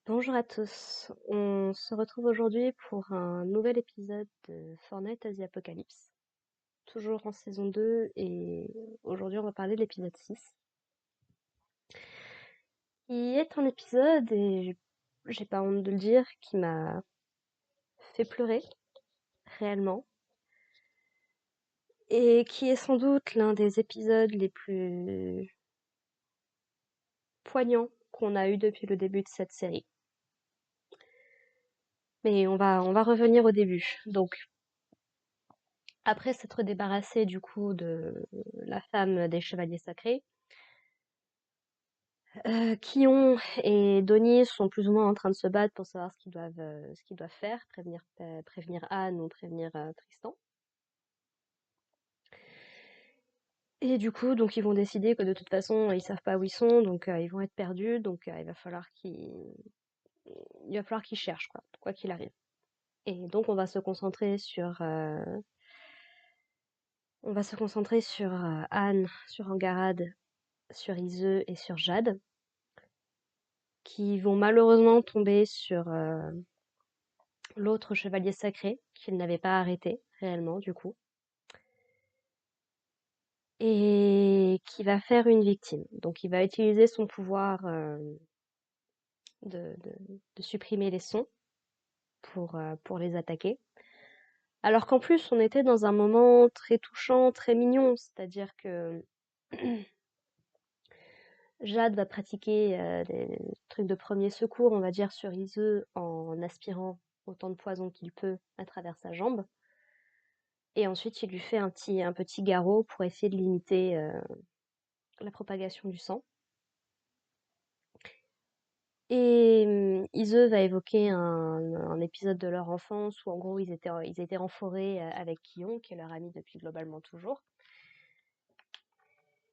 Bonjour à tous, on se retrouve aujourd'hui pour un nouvel épisode de Fortnite Asia Apocalypse, toujours en saison 2 et aujourd'hui on va parler de l'épisode 6, qui est un épisode, et j'ai pas honte de le dire, qui m'a fait pleurer réellement et qui est sans doute l'un des épisodes les plus poignants qu'on a eu depuis le début de cette série. Mais on va revenir au début. Donc, après s'être débarrassé du coup de la femme des chevaliers sacrés, Kion et Donnie sont plus ou moins en train de se battre pour savoir ce qu'ils doivent faire, prévenir Anne ou prévenir Tristan. Et du coup, donc ils vont décider que de toute façon, ils savent pas où ils sont, donc ils vont être perdus, donc il va falloir qu'ils cherchent quoi qu'il arrive. Et donc on va se concentrer sur Anne, sur Angarade, sur Iseu et sur Jade, qui vont malheureusement tomber sur l'autre chevalier sacré, qu'ils n'avaient pas arrêté réellement du coup, et qui va faire une victime. Donc il va utiliser son pouvoir de supprimer les sons pour les attaquer. Alors qu'en plus on était dans un moment très touchant, très mignon, c'est-à-dire que Jade va pratiquer des trucs de premier secours, on va dire, sur Iseu en aspirant autant de poison qu'il peut à travers sa jambe. Et ensuite, il lui fait un petit garrot pour essayer de limiter la propagation du sang. Et Ise va évoquer un épisode de leur enfance où en gros ils étaient en forêt avec Kion, qui est leur ami depuis globalement toujours,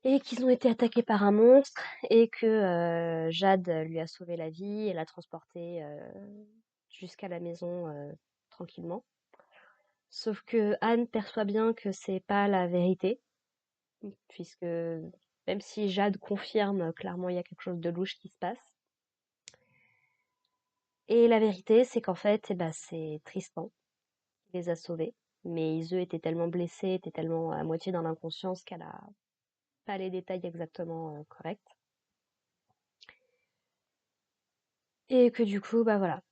et qu'ils ont été attaqués par un monstre et que Jade lui a sauvé la vie et l'a transporté jusqu'à la maison tranquillement. Sauf que Anne perçoit bien que c'est pas la vérité, puisque même si Jade confirme clairement il y a quelque chose de louche qui se passe. Et la vérité, c'est qu'en fait, eh ben, c'est Tristan qui les a sauvés. Mais Ise était tellement blessée, était tellement à moitié dans l'inconscience qu'elle a pas les détails exactement corrects. Et que du coup, bah voilà,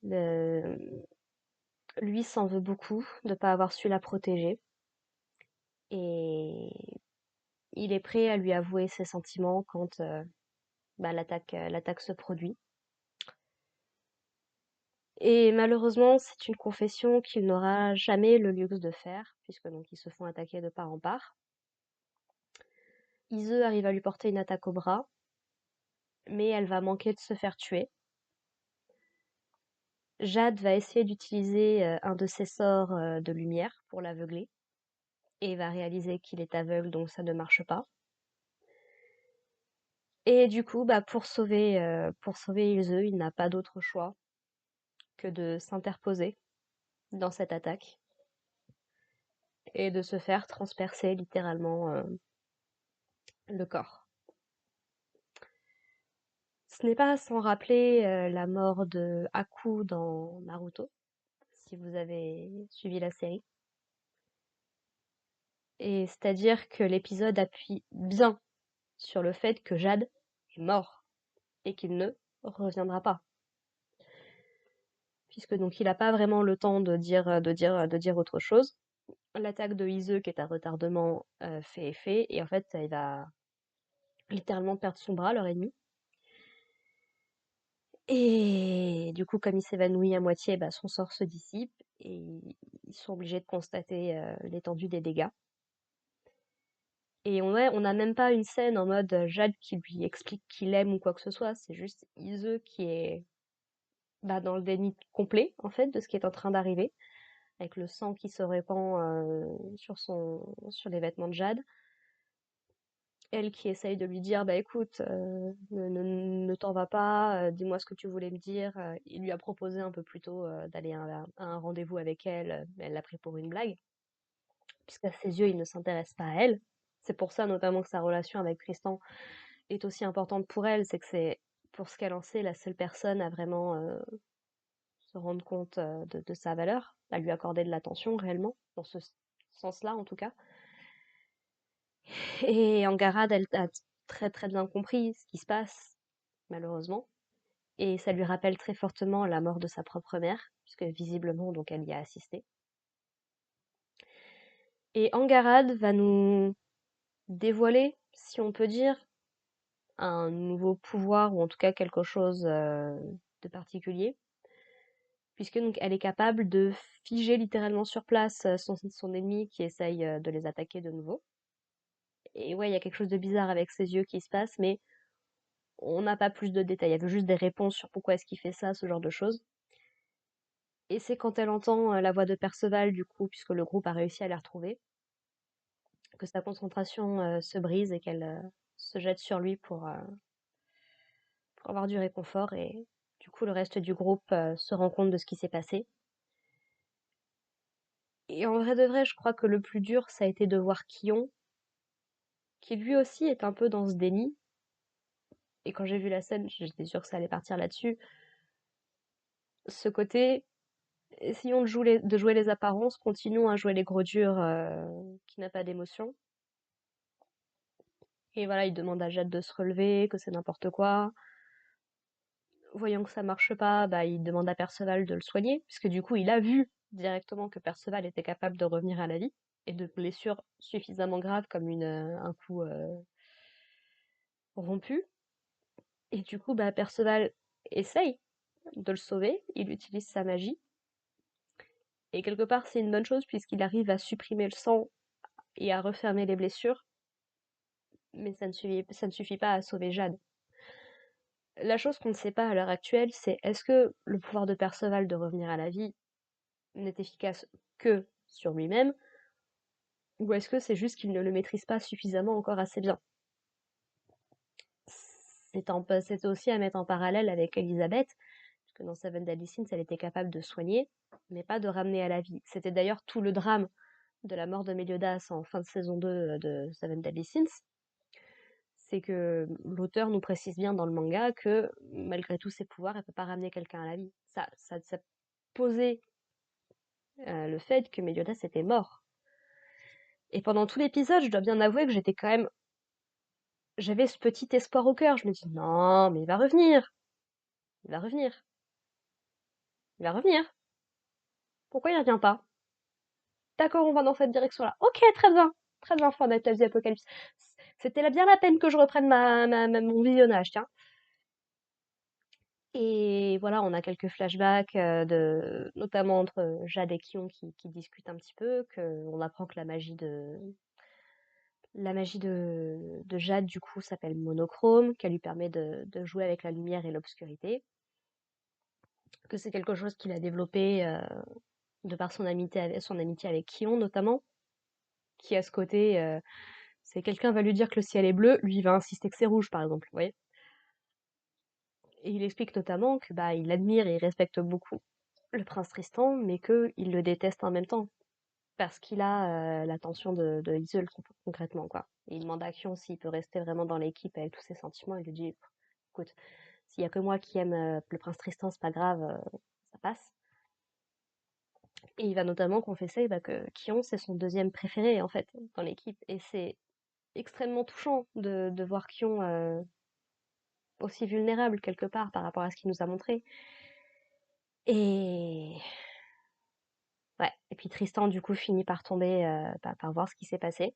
lui s'en veut beaucoup de pas avoir su la protéger. Et il est prêt à lui avouer ses sentiments quand bah, l'attaque se produit. Et malheureusement, c'est une confession qu'il n'aura jamais le luxe de faire, puisque donc ils se font attaquer de part en part. Ise arrive à lui porter une attaque au bras, mais elle va manquer de se faire tuer. Jade va essayer d'utiliser un de ses sorts de lumière pour l'aveugler, et va réaliser qu'il est aveugle, donc ça ne marche pas. Et du coup, bah, pour sauver Ilse, il n'a pas d'autre choix que de s'interposer dans cette attaque et de se faire transpercer littéralement le corps. Ce n'est pas sans rappeler la mort de Haku dans Naruto, si vous avez suivi la série. Et c'est-à-dire que l'épisode appuie bien sur le fait que Jade est mort et qu'il ne reviendra pas. Puisque donc il n'a pas vraiment le temps de dire autre chose. L'attaque de Ise, qui est un retardement, fait effet, et en fait, il va littéralement perdre son bras, leur ennemi. Et du coup, comme il s'évanouit à moitié, bah, son sort se dissipe, et ils sont obligés de constater l'étendue des dégâts. Et on n'a même pas une scène en mode Jade qui lui explique qu'il aime ou quoi que ce soit, c'est juste Ise qui est bah, dans le déni complet, en fait, de ce qui est en train d'arriver, avec le sang qui se répand sur les vêtements de Jade. Elle qui essaye de lui dire, bah écoute, ne t'en va pas, dis-moi ce que tu voulais me dire. Il lui a proposé un peu plus tôt d'aller à un rendez-vous avec elle, mais elle l'a pris pour une blague, puisqu'à ses yeux, il ne s'intéresse pas à elle. C'est pour ça notamment que sa relation avec Tristan est aussi importante pour elle, c'est que c'est pour ce qu'elle en sait, la seule personne à vraiment se rendre compte de sa valeur, à lui accorder de l'attention réellement, dans ce sens-là en tout cas. Et Angarad, elle a très très bien compris ce qui se passe, malheureusement. Et ça lui rappelle très fortement la mort de sa propre mère, puisque visiblement, donc, elle y a assisté. Et Angarad va nous dévoiler, si on peut dire, un nouveau pouvoir, ou en tout cas quelque chose de particulier, puisque donc elle est capable de figer littéralement sur place son ennemi qui essaye de les attaquer de nouveau. Et ouais, il y a quelque chose de bizarre avec ses yeux qui se passe, mais on n'a pas plus de détails. Elle veut juste des réponses sur pourquoi est-ce qu'il fait ça, ce genre de choses. Et c'est quand elle entend la voix de Perceval, du coup, puisque le groupe a réussi à les retrouver, que sa concentration se brise et qu'elle se jette sur lui pour avoir du réconfort. Et du coup, le reste du groupe se rend compte de ce qui s'est passé. Et en vrai de vrai, je crois que le plus dur, ça a été de voir Kion, qui lui aussi est un peu dans ce déni. Et quand j'ai vu la scène, j'étais sûre que ça allait partir là-dessus. Ce côté, essayons de jouer les apparences, continuons à jouer les gros durs qui n'a pas d'émotion. Et voilà, il demande à Jade de se relever, que c'est n'importe quoi. Voyant que ça marche pas, bah, il demande à Perceval de le soigner, puisque du coup, il a vu directement que Perceval était capable de revenir à la vie, et de blessures suffisamment graves comme un coup rompu. Et du coup, bah, Perceval essaye de le sauver, il utilise sa magie. Et quelque part, c'est une bonne chose, puisqu'il arrive à supprimer le sang et à refermer les blessures, mais ça ne suffit pas à sauver Jade. La chose qu'on ne sait pas à l'heure actuelle, c'est est-ce que le pouvoir de Perceval de revenir à la vie n'est efficace que sur lui-même, ou est-ce que c'est juste qu'il ne le maîtrise pas suffisamment encore assez bien? C'est aussi à mettre en parallèle avec Elisabeth, puisque dans Seven Deadly Sins, elle était capable de soigner, mais pas de ramener à la vie. C'était d'ailleurs tout le drame de la mort de Meliodas en fin de saison 2 de Seven Deadly Sins, c'est que l'auteur nous précise bien dans le manga que malgré tous ses pouvoirs, elle peut pas ramener quelqu'un à la vie. Ça posait le fait que Meliodas était mort. Et pendant tout l'épisode, je dois bien avouer que j'avais ce petit espoir au cœur. Je me dis, non, mais il va revenir. Il va revenir. Il va revenir. Pourquoi il revient pas? D'accord, on va dans cette direction-là. Ok, très bien. Très bien, Fantasy Apocalypse. C'était bien la peine que je reprenne mon visionnage, tiens. Et voilà, on a quelques flashbacks notamment entre Jade et Kion qui discutent un petit peu, qu'on apprend que la magie de Jade, du coup, s'appelle monochrome, qu'elle lui permet de jouer avec la lumière et l'obscurité, que c'est quelque chose qu'il a développé de par son amitié avec Kion, notamment, qui a ce côté, c'est quelqu'un va lui dire que le ciel est bleu, lui il va insister que c'est rouge, par exemple, vous voyez. Et il explique notamment que bah il admire et il respecte beaucoup le prince Tristan, mais qu'il le déteste en même temps, parce qu'il a l'attention de Iseult, concrètement, quoi. Et il demande à Kion s'il peut rester vraiment dans l'équipe avec tous ses sentiments. Il lui dit, écoute, s'il y a que moi qui aime le prince Tristan, c'est pas grave, ça passe. Et il va notamment confesser bah, que Kion, c'est son deuxième préféré, en fait, dans l'équipe. Et c'est extrêmement touchant de voir Kion aussi vulnérable, quelque part, par rapport à ce qu'il nous a montré. Et ouais, et puis Tristan, du coup, finit par tomber, par voir ce qui s'est passé.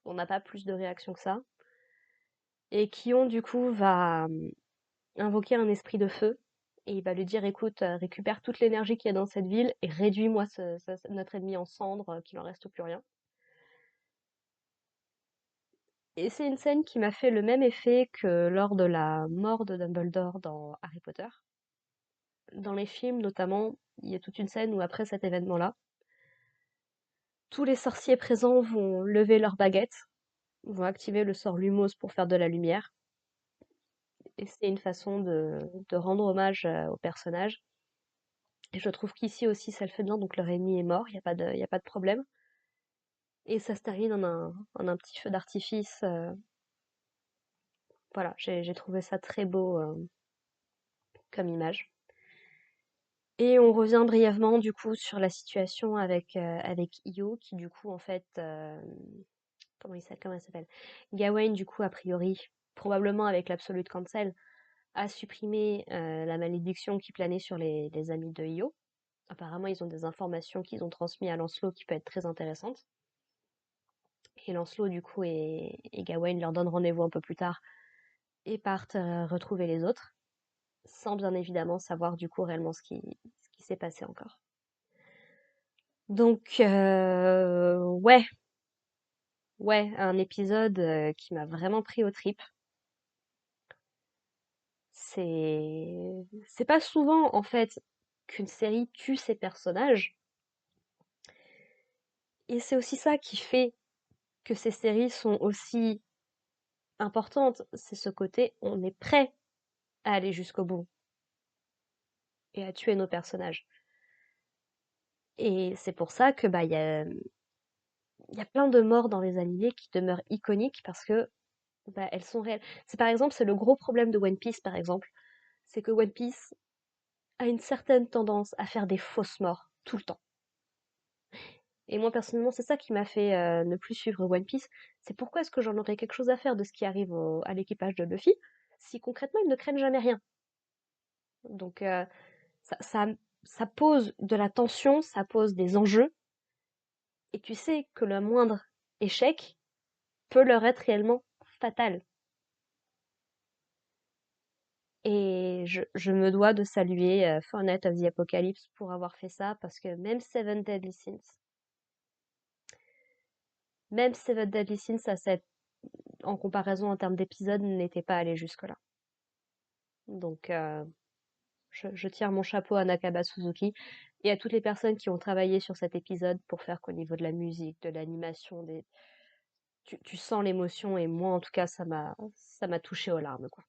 On n'a pas plus de réaction que ça. Et Kion, du coup, va invoquer un esprit de feu. Et il va lui dire, écoute, récupère toute l'énergie qu'il y a dans cette ville et réduis-moi notre ennemi en cendres, qu'il en reste plus rien. Et c'est une scène qui m'a fait le même effet que lors de la mort de Dumbledore dans Harry Potter. Dans les films, notamment, il y a toute une scène où après cet événement-là, tous les sorciers présents vont lever leurs baguettes, vont activer le sort Lumos pour faire de la lumière. Et c'est une façon de rendre hommage au personnage. Et je trouve qu'ici aussi ça le fait bien, donc leur ennemi est mort, y a pas de problème. Et ça se termine en un petit feu d'artifice. Voilà, j'ai trouvé ça très beau. comme image. Et on revient brièvement du coup sur la situation avec Io qui du coup en fait comment elle s'appelle? Gawain du coup a priori probablement avec l'Absolute Cancel a supprimé la malédiction qui planait sur les amis de Io. Apparemment ils ont des informations qu'ils ont transmises à Lancelot qui peut être très intéressantes. Et Lancelot du coup et Gawain leur donnent rendez-vous un peu plus tard et partent retrouver les autres, sans bien évidemment savoir du coup réellement ce qui s'est passé encore. Donc, ouais, ouais, un épisode qui m'a vraiment pris aux tripes. C'est pas souvent, en fait, qu'une série tue ses personnages. Et c'est aussi ça qui fait que ces séries sont aussi importantes. C'est ce côté, on est prêt à aller jusqu'au bout et à tuer nos personnages. Et c'est pour ça que, bah, il y a plein de morts dans les animés qui demeurent iconiques parce que bah, elles sont réelles. C'est par exemple, c'est le gros problème de One Piece, par exemple. C'est que One Piece a une certaine tendance à faire des fausses morts tout le temps. Et moi, personnellement, c'est ça qui m'a fait ne plus suivre One Piece. C'est pourquoi est-ce que j'en aurais quelque chose à faire de ce qui arrive à l'équipage de Luffy si concrètement ils ne craignent jamais rien. Donc ça, ça, ça pose de la tension, ça pose des enjeux, et tu sais que le moindre échec peut leur être réellement fatal. Et je me dois de saluer Fortnite of the Apocalypse pour avoir fait ça, parce que même Seven Deadly Sins en comparaison en termes d'épisodes, n'était pas allé jusque-là. Donc, je tire mon chapeau à Nakaba Suzuki et à toutes les personnes qui ont travaillé sur cet épisode pour faire qu'au niveau de la musique, de l'animation, tu sens l'émotion et moi, en tout cas, ça m'a touché aux larmes, quoi.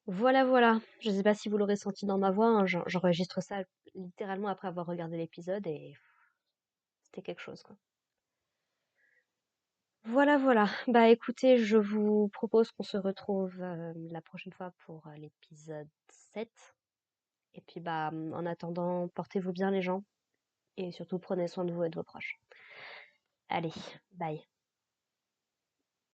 Voilà, voilà. Je sais pas si vous l'aurez senti dans ma voix, hein, j'enregistre ça littéralement après avoir regardé l'épisode et c'était quelque chose, quoi. Voilà, voilà. Bah écoutez, je vous propose qu'on se retrouve la prochaine fois pour l'épisode 7. Et puis bah en attendant, portez-vous bien les gens et surtout prenez soin de vous et de vos proches. Allez, bye.